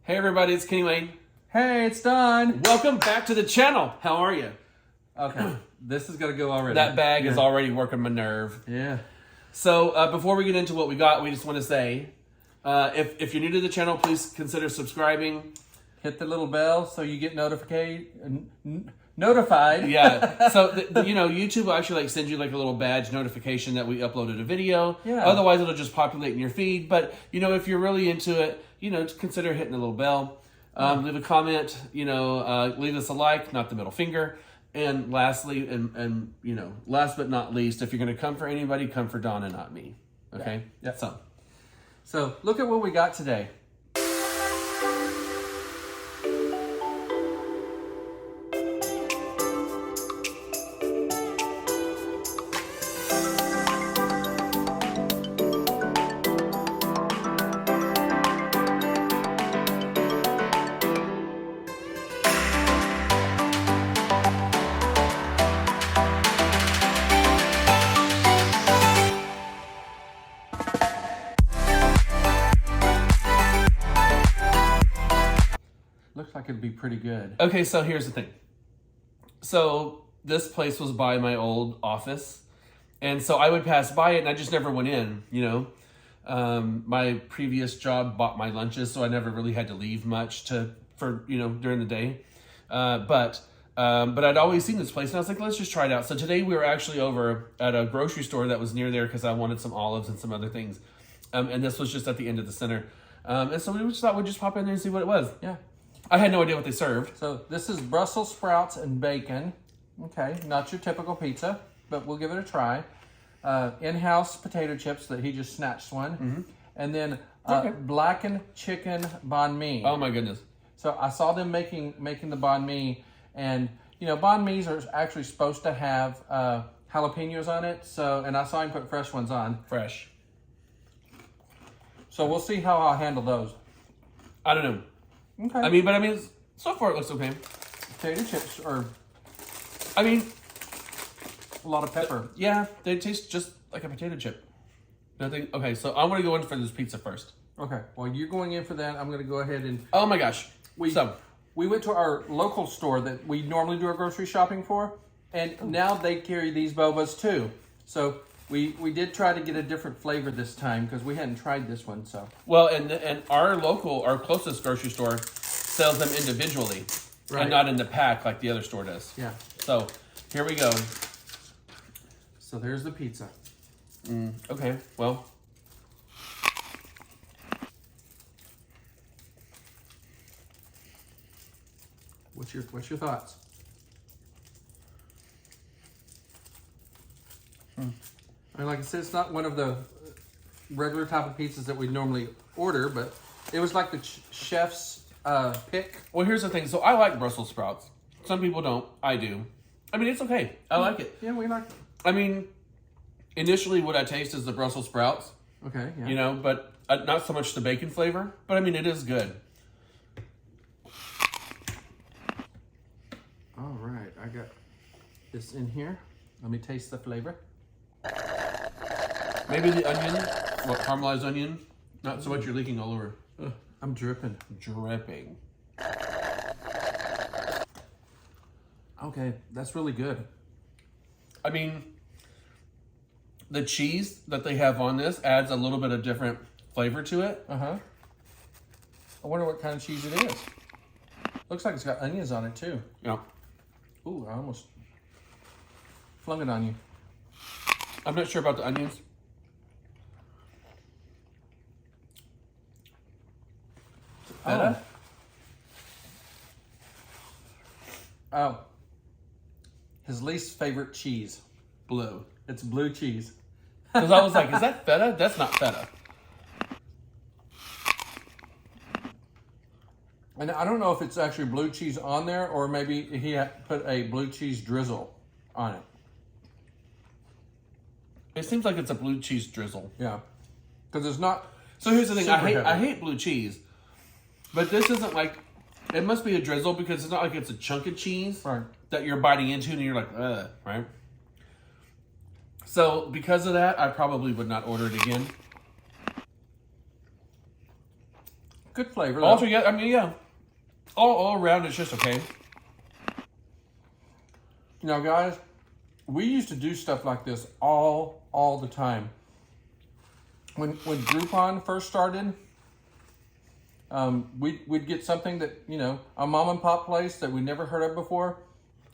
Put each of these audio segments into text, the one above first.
Hey everybody, it's Kenny Wayne. Hey, it's Don. Welcome back to the channel. How are you? Okay, this is gonna go already. That bag is already working my nerve. Yeah. So before we get into what we got, we just want to say, if you're new to the channel, please consider subscribing. Hit the little bell so you get notified. Yeah. So YouTube will actually send you a little badge notification that we uploaded a video. Yeah. Otherwise, it'll just populate in your feed. But if you're really into it, consider hitting the little bell. Leave a comment. Leave us a like, not the middle finger. And lastly, and last but not least, if you're going to come for anybody, come for Don and not me. Okay. Yeah. So look at what we got today. Looks like it'd be pretty good. Okay, so here's the thing. So this place was by my old office, and so I would pass by it, and I just never went in. My previous job bought my lunches, so I never really had to leave much for during the day. But I'd always seen this place, and I was like, let's just try it out. So today we were actually over at a grocery store that was near there because I wanted some olives and some other things, and this was just at the end of the center. And so we just thought we'd just pop in there and see what it was. Yeah. I had no idea what they served. So this is Brussels sprouts and bacon. Okay, not your typical pizza, but we'll give it a try. In-house potato chips that he just snatched one. Mm-hmm. And then blackened chicken banh mi. Oh my goodness. So I saw them making the banh mi, and banh mi's are actually supposed to have jalapenos on it. And I saw him put fresh ones on. Fresh. So we'll see how I'll handle those. I don't know. Okay. But so far it looks okay. Potato chips are a lot of pepper. Yeah, they taste just like a potato chip. Nothing. Okay, so I'm gonna go in for this pizza first. Okay. Well, you're going in for that. I'm gonna go ahead and. Oh my gosh. We went to our local store that we normally do our grocery shopping for, and now they carry these bobas too. So we did try to get a different flavor this time because we hadn't tried this one. So and our closest grocery store sells them individually, right, and not in the pack like the other store does. Yeah. So here we go. So there's the pizza. Okay. Well. What's your thoughts? Like I said, it's not one of the regular type of pizzas that we normally order, but it was like the chef's pick. Well, here's the thing. So I like Brussels sprouts. Some people don't. I do. It's okay. I like it. Yeah, we like it. Initially what I taste is the Brussels sprouts. Okay, yeah. But not so much the bacon flavor. But it is good. All right, I got this in here. Let me taste the flavor. Maybe the onion, caramelized onion. Not so much you're leaking all over. I'm dripping. Dripping. Okay, that's really good. The cheese that they have on this adds a little bit of different flavor to it. I wonder what kind of cheese it is. Looks like it's got onions on it too. Yeah. Ooh, I almost flung it on you. I'm not sure about the onions. Feta? Oh. His least favorite cheese. Blue. It's blue cheese. Because I was like, is that feta? That's not feta. And I don't know if it's actually blue cheese on there or maybe he put a blue cheese drizzle on it. It seems like it's a blue cheese drizzle. Yeah. Because it's not. So here's the thing. super heavy. I hate blue cheese. But this isn't like. It must be a drizzle because it's not like it's a chunk of cheese that you're biting into and you're like, ugh, right? So because of that, I probably would not order it again. good flavor. Though. Also, yeah, I mean, yeah, all around it's just okay. Now, guys, we used to do stuff like this all the time. When Groupon first started, we'd get something that, you know, a mom and pop place that we never heard of before.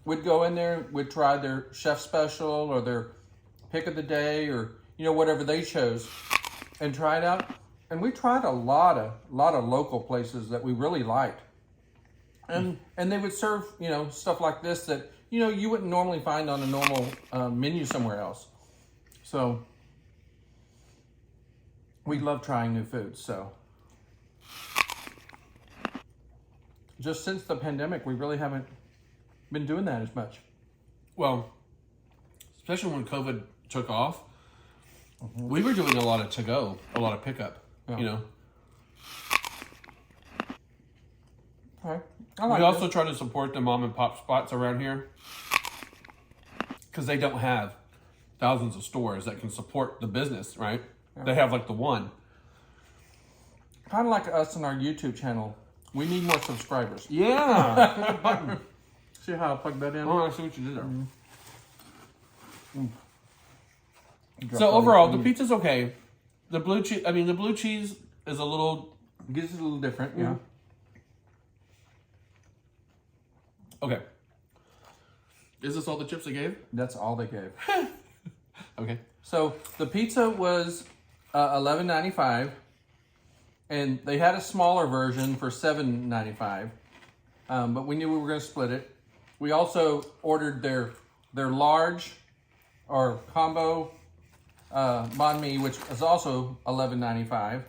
We'd go in there, we'd try their chef special or their pick of the day or, you know, whatever they chose and try it out. And we tried a lot of local places that we really liked. And they would serve, you know, stuff like this that, you know, you wouldn't normally find on a normal menu somewhere else. So we love trying new foods. So just since the pandemic, we really haven't been doing that as much. Well, especially when COVID took off, we were doing a lot of to-go, a lot of pickup, you know. Okay. We also try to support the mom and pop spots around here because they don't have thousands of stores that can support the business, right? Yeah. They have like the one. Kind of like us on our YouTube channel. We need more subscribers. Yeah. Click the button. See how I plug that in? Oh, I see what you did there. So overall, the pizza's okay. The blue cheese, I mean, the blue cheese is a little... Gives it a little different, yeah. Okay. Is this all the chips they gave? That's all they gave. Okay. So the pizza was $11.95, and they had a smaller version for $7.95, but we knew we were going to split it. We also ordered their large or combo banh mi, which is also $11.95.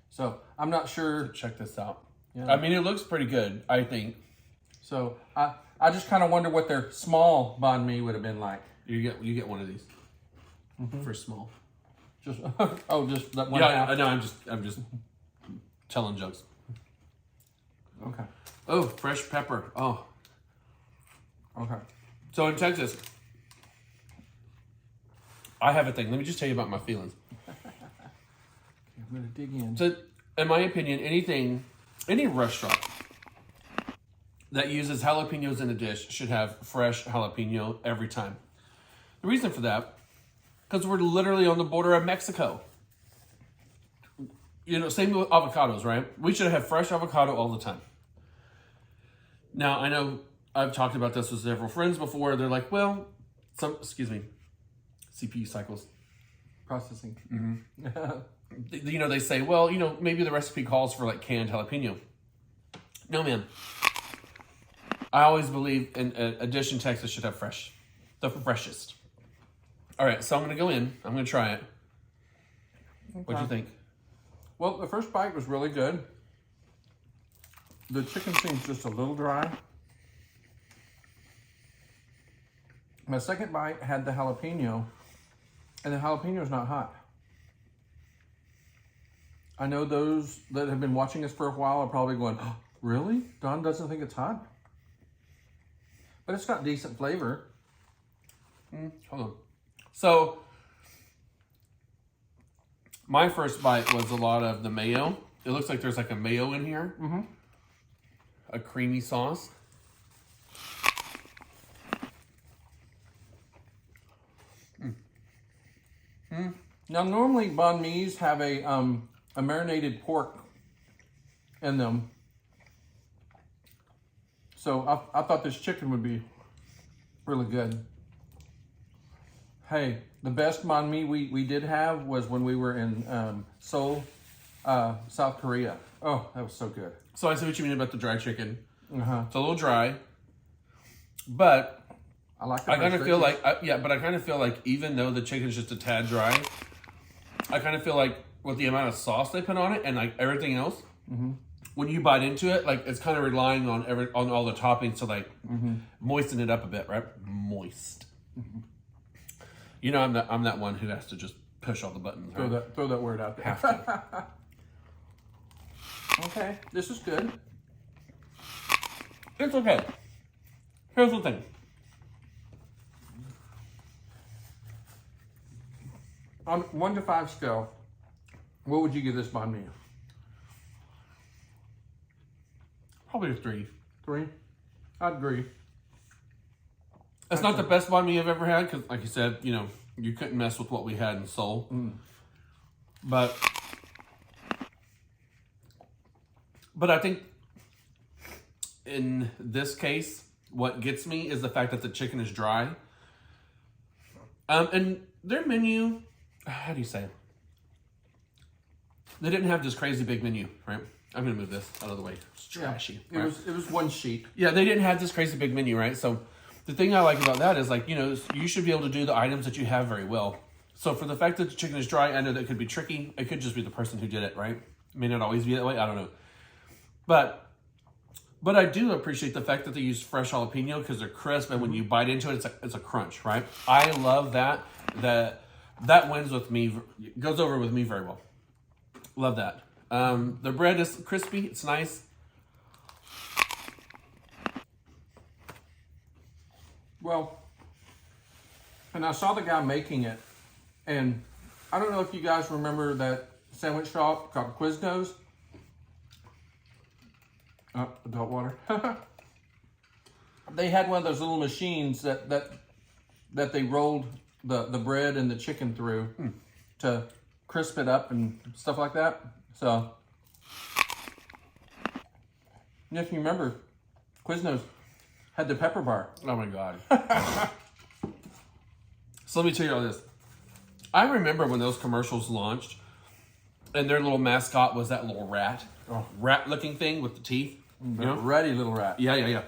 So I'm not sure. Check this out. Yeah. I mean, it looks pretty good, I think. So I just kind of wonder what their small banh mi would have been like. You get one of these for small. Just just that one. Yeah, I know. I'm just telling jokes. Okay. Oh, fresh pepper. Oh. Okay. So in Texas, I have a thing. Let me just tell you about my feelings. I'm gonna dig in. So, in my opinion, any restaurant that uses jalapenos in a dish should have fresh jalapeno every time. The reason for that, because we're literally on the border of Mexico. You know, same with avocados, right? We should have fresh avocado all the time. Now, I know I've talked about this with several friends before. They're like, well, CPU cycles. Processing. You know, they say, well, you know, maybe the recipe calls for like canned jalapeno. No, man. I always believe a dish in Texas should have fresh. The freshest. All right, so I'm going to go in. I'm going to try it. Okay. What'd you think? Well, the first bite was really good. The chicken seems just a little dry. My second bite had the jalapeno, and the jalapeno is not hot. I know those that have been watching us for a while are probably going, oh, really? Don doesn't think it's hot? But it's got decent flavor. Hold on. So, my first bite was a lot of the mayo. It looks like there's like a mayo in here. A creamy sauce. Now, normally banh mi's have a marinated pork in them. So I thought this chicken would be really good. Hey, the best banh mi we did have was when we were in Seoul, South Korea. Oh, that was so good. So I see what you mean about the dry chicken. Uh-huh. It's a little dry, but I like. I kind of feel like, but I kind of feel like even though the chicken's just a tad dry, I kind of feel like with the amount of sauce they put on it and like everything else, when you bite into it, like it's kind of relying on all the toppings to like moisten it up a bit, right? Moist. You know, I'm that one who has to just push all the buttons. Right? Throw that word out there. Have to. Okay, this is good. It's okay. Here's the thing. On 1 to 5 scale, what would you give this banh mi? Probably a 3. 3. I'd agree. It's not the best banh mi I've ever had because, like you said, you know, you couldn't mess with what we had in Seoul. But I think in this case, what gets me is the fact that the chicken is dry. And their menu, how do you say it? They didn't have this crazy big menu, right? I'm gonna move this out of the way. It's trashy. It was one sheet. Yeah, they didn't have this crazy big menu, right? So the thing I like about that is, like, you know, you should be able to do the items that you have very well. So for the fact that the chicken is dry, I know that could be tricky. It could just be the person who did it, right? It may not always be that way. I don't know. But I do appreciate the fact that they use fresh jalapeno because they're crisp, and when you bite into it, it's a crunch, right? I love that. That wins with me, goes over with me very well. Love that. The bread is crispy. It's nice. Well, and I saw the guy making it, and I don't know if you guys remember that sandwich shop called Quiznos. Oh, adult water. They had one of those little machines that they rolled the bread and the chicken through to crisp it up and stuff like that. So, if you remember, Quiznos had the pepper bar. Oh my God. So let me tell you all this. I remember when those commercials launched and their little mascot was that little rat. Rat looking thing with the teeth. You know? Ratty little rat. Yeah.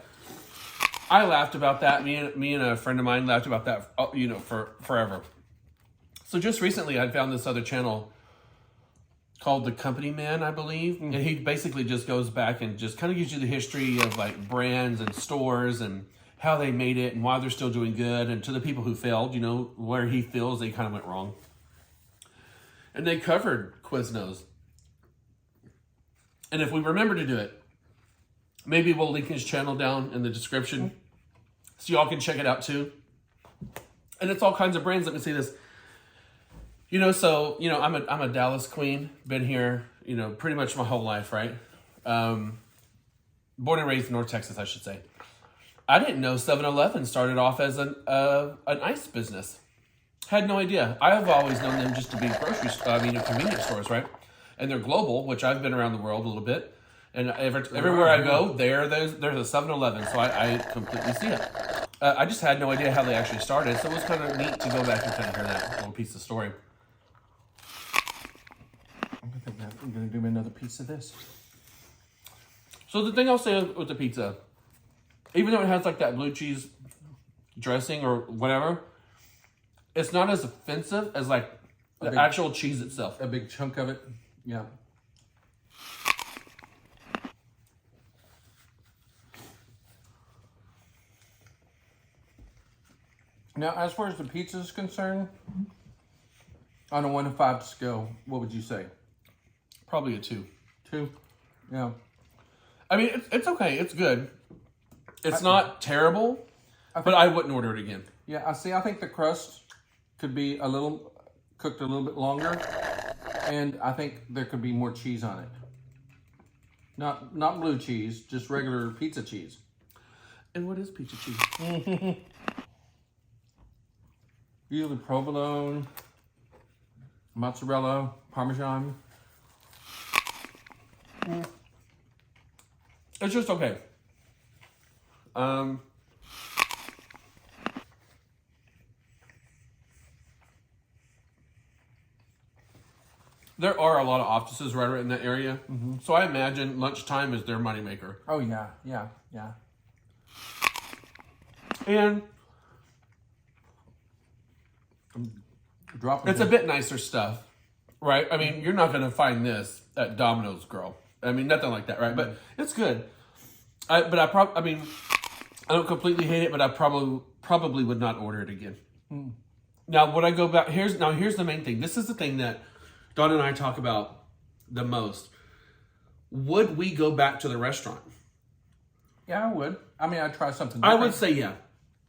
I laughed about that. Me and a friend of mine laughed about that, you know, for forever. So just recently I found this other channel called The Company Man, I believe. And he basically just goes back and just kind of gives you the history of like brands and stores and how they made it and why they're still doing good. And to the people who failed, you know, where he feels they kind of went wrong. And they covered Quiznos. And if we remember to do it, maybe we'll link his channel down in the description so y'all can check it out too. And it's all kinds of brands. Let me see this. You know, so, you know, I'm a Dallas queen. Been here, you know, pretty much my whole life, right? Born and raised in North Texas, I should say. I didn't know 7-Eleven started off as an ice business. Had no idea. I have always known them just to be convenience stores, right? And they're global, which I've been around the world a little bit. And everywhere I go, there's a 7-Eleven, so I completely see it. I just had no idea how they actually started, so it was kind of neat to go back and kind of hear that little piece of story. I'm going to do me another piece of this. So the thing I'll say with the pizza, even though it has like that blue cheese dressing or whatever, it's not as offensive as like the actual cheese itself. A big chunk of it, yeah. Now, as far as the pizza is concerned, on a 1 to 5 scale, what would you say? Probably a 2. 2? Yeah. I mean, it's okay. It's good. It's not terrible, but I wouldn't order it again. Yeah, I think the crust could be cooked a little bit longer, and I think there could be more cheese on it. Not blue cheese, just regular pizza cheese. And what is pizza cheese? Usually provolone, mozzarella, parmesan. It's just okay. There are a lot of offices right in that area. So I imagine lunchtime is their moneymaker. Oh, yeah. And Dropping it's a bit nicer stuff, right? I mean, you're not going to find this at Domino's Grill. I mean, nothing like that, right? But it's good. I don't completely hate it, but I probably would not order it again. Now, would I go back? Here's the main thing. This is the thing that Dawn and I talk about the most. Would we go back to the restaurant? Yeah, I would. I mean, I'd try something I different. would say yeah.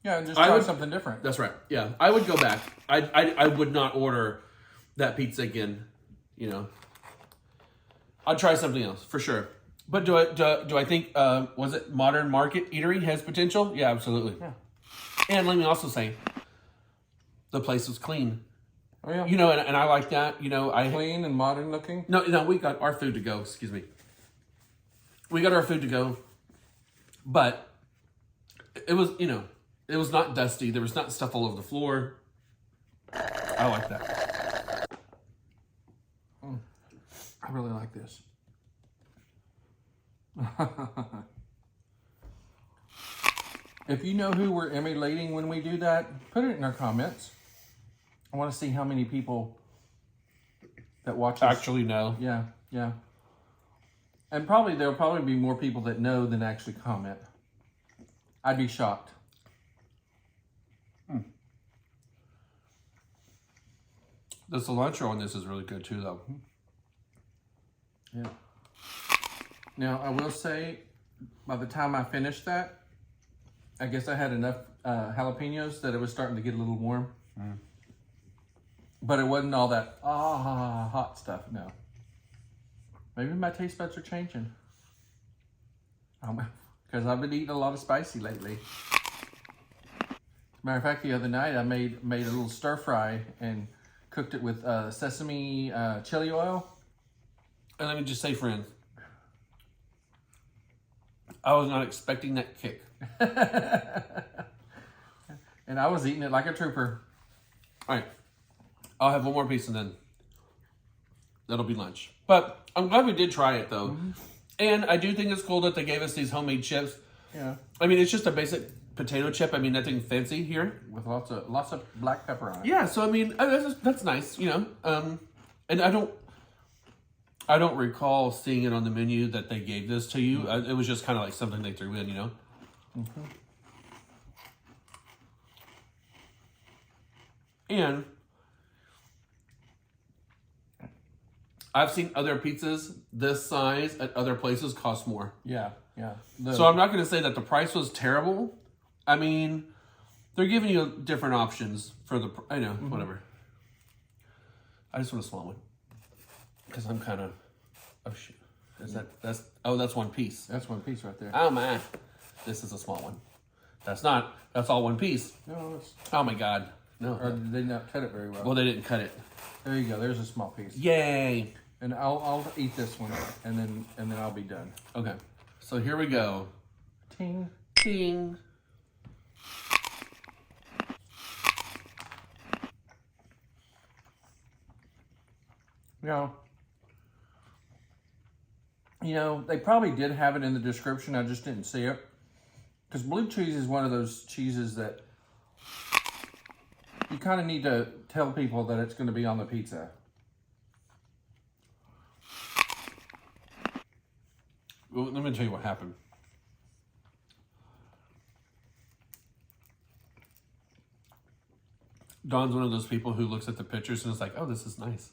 Yeah, just try something different. That's right. Yeah, I would go back. I would not order that pizza again. You know, I'd try something else for sure. But do I think was it Modern Market Eatery has potential? Yeah, absolutely. Yeah. And let me also say, the place was clean. Oh yeah. You know, and I like that. You know, Clean and modern looking. No, we got our food to go. Excuse me. We got our food to go, but it was, you know, it was not dusty. There was not stuff all over the floor. I like that. I really like this. If you know who we're emulating when we do that, put it in our comments. I want to see how many people that watch us. Actually, no. Yeah, yeah. And there'll probably be more people that know than actually comment. I'd be shocked. The cilantro on this is really good too, though. Yeah. Now, I will say, by the time I finished that, I guess I had enough jalapenos that it was starting to get a little warm. But it wasn't all that hot stuff, no. Maybe my taste buds are changing. Because I've been eating a lot of spicy lately. Matter of fact, the other night I made a little stir fry and cooked it with sesame chili oil. And let me just say, friends, I was not expecting that kick. And I was eating it like a trooper. All right. I'll have one more piece and then that'll be lunch. But I'm glad we did try it, though. And I do think it's cool that they gave us these homemade chips. Yeah. I mean, it's just a basic potato chip. I mean, nothing fancy here. With lots of black pepper on it. Yeah, so I mean, that's nice, you know. And I don't recall seeing it on the menu that they gave this to you. It was just kind of like something they threw in, you know. And I've seen other pizzas this size at other places cost more. Yeah, yeah. So I'm not going to say that the price was terrible. I mean, they're giving you different options for the, I know, whatever. I just want a small one. Because I'm kind of, oh shoot. That's one piece. That's one piece right there. Oh man, this is a small one. That's all one piece. No, it's, Oh my God. No. or did they not cut it very well? Well, they didn't cut it. There you go. There's a small piece. Yay. And I'll eat this one, and then I'll be done. Okay. So here we go. Ting. Ting. Now, you know, they probably did have it in the description. I just didn't see it. Because blue cheese is one of those cheeses that you kind of need to tell people that it's going to be on the pizza. Well, let me tell you what happened. Don's one of those people who looks at the pictures and is like, oh, this is nice.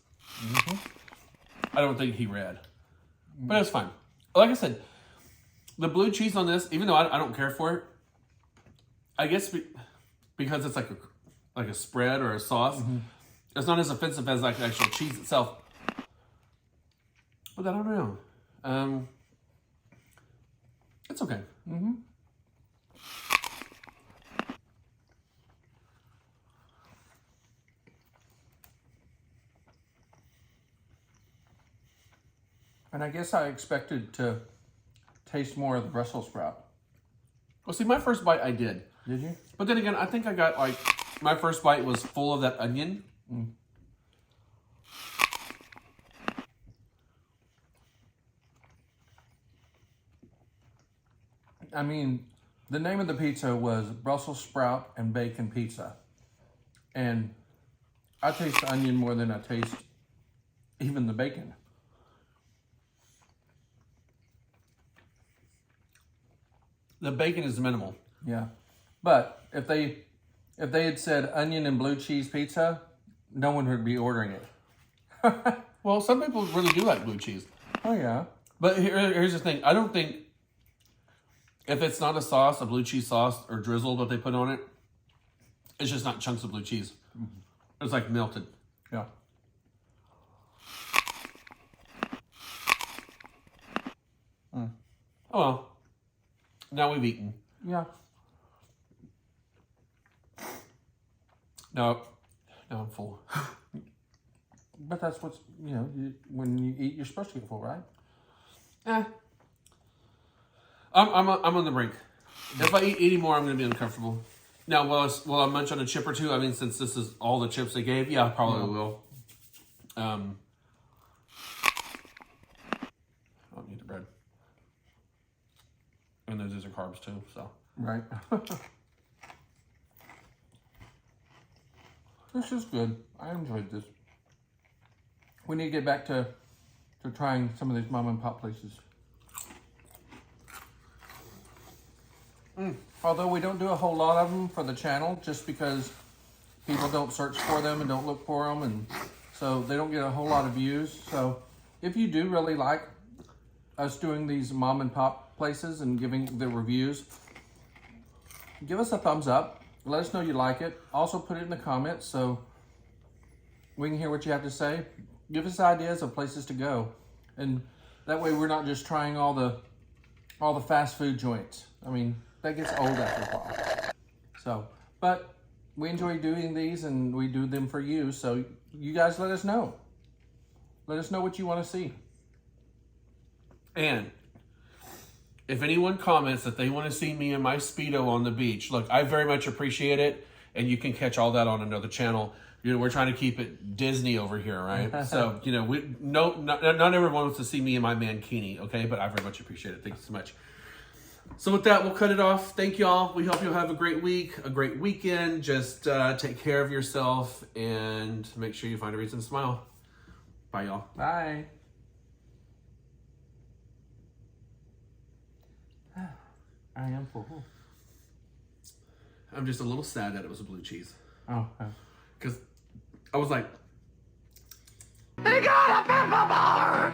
I don't think he read. But it's fine. Like I said, the blue cheese on this, even though I don't care for it, I guess because it's like a spread or a sauce, it's not as offensive as like the actual cheese itself. But I don't know. It's okay. And I guess I expected to taste more of the Brussels sprout. Well, see, my first bite I did. Did you? But then again, I think I got like, my first bite was full of that onion. I mean, the name of the pizza was Brussels sprout and bacon pizza. And I taste the onion more than I taste even the bacon. The bacon is minimal. Yeah. But if they had said onion and blue cheese pizza, no one would be ordering it. Well, some people really do like blue cheese. Oh, yeah. But here's the thing. I don't think if it's not a sauce, a blue cheese sauce or drizzle that they put on it, it's just not chunks of blue cheese. It's like melted. Yeah. Oh well. Now we've eaten. Yeah. No, now I'm full. But that's what's, when you eat, you're supposed to get full, right? I'm on the brink. If I eat any more, I'm going to be uncomfortable. Now, will I munch on a chip or two? I mean, since this is all the chips they gave, yeah, I probably will. I don't need the bread. And those are carbs too, so. Right. This is good. I enjoyed this. We need to get back to trying some of these mom and pop places. Although we don't do a whole lot of them for the channel, just because people don't search for them and don't look for them, and so they don't get a whole lot of views. So if you do really like us doing these mom and pop places and giving the reviews, give us a thumbs up. Let us know you like it. Also put it in the comments so we can hear what you have to say. Give us ideas of places to go, and that way we're not just trying all the fast food joints. I mean, that gets old after a while. So, but we enjoy doing these, and we do them for you. So you guys let us know. Let us know what you want to see. And if anyone comments that they want to see me in my Speedo on the beach, look, I very much appreciate it. And you can catch all that on another channel. We're trying to keep it Disney over here, right? So, not everyone wants to see me in my mankini, okay? But I very much appreciate it. Thank you so much. So with that, we'll cut it off. Thank y'all. We hope you'll have a great week, a great weekend. Just take care of yourself and make sure you find a reason to smile. Bye, y'all. Bye. I am full. I'm just a little sad that it was a blue cheese. Oh. Because I was like... They got a pepper bar!